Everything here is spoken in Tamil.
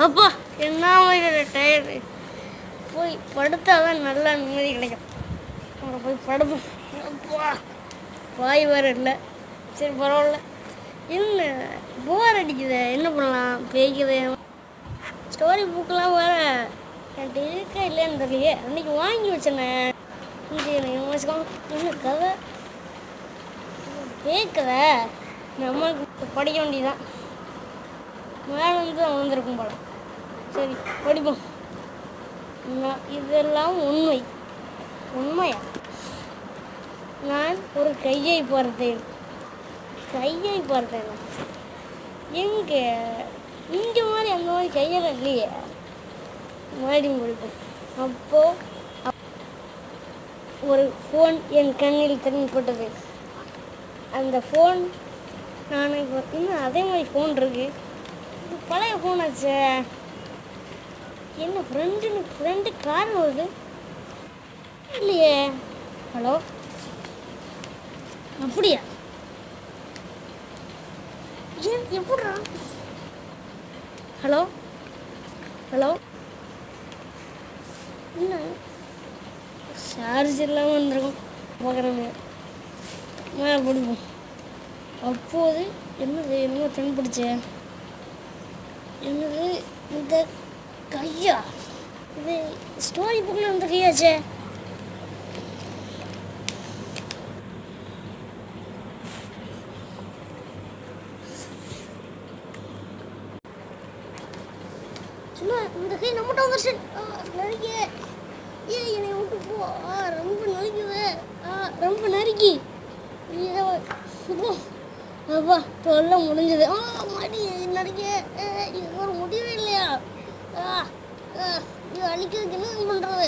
அப்பா என்ன டயர்டு, போய் படுத்தாதான் நல்லா நிம்மதி கிடைக்கும். அங்கே போய் படுப்போம். அப்பா வாய் வேறு இல்லை. சரி பரவாயில்ல. என்ன போர் அடிக்குது, என்ன பண்ணலாம்? பேய்க்குது. ஸ்டோரி புக்கெலாம் வேறு என்கிட்ட இருக்கா இல்லைன்னு தெரியலையே. அன்றைக்கி வாங்கி வச்சேனே. என்ன கதை கேட்குத, நம்மளுக்கு படிக்க வேண்டியதான். மேலே வந்து தான் வந்திருக்கும் போல. சரி படிப்போம். இதெல்லாம் உண்மையா? நான் ஒரு கையை பார்த்தேன். எங்கே இங்கே மாதிரி அந்த மாதிரி கையெல்லாம் இல்லையே. மறுபடியும் படிப்போம். அப்போது ஒரு ஃபோன் என் கண்ணில் தென்பட்டது. அந்த ஃபோன் நான் இன்னும் அதே மாதிரி ஃபோன் இருக்கு. இது பழைய ஃபோன் ஆச்சு. என்ன ஃப்ரெண்டு கார் வருது இல்லையே. ஹலோ, அப்படியா? ஏன் எப்படா? ஹலோ என்ன சார்ஜ் இல்லாமல் வந்துருக்கும் பார்க்குறேன்னு மேலே பிடிப்போம். அப்போது என்னமோ தென்படுச்சு. என்னது இந்த கையா? இது ஸ்டோரி புக்கில் இருந்த கையாச்சே. சும்மா இந்த கை நம்மகிட்ட வந்துருச்சு. நறுக்கி என்னை விட்டு போ. ரொம்ப நறுக்குது. ரொம்ப நறுக்கி அப்பா எல்லாம் முடிஞ்சது. மடி நறுக்க. இது ஒரு முடிவே இல்லையா? இது அழிக்கிறதுக்கு என்ன பண்ணுறது?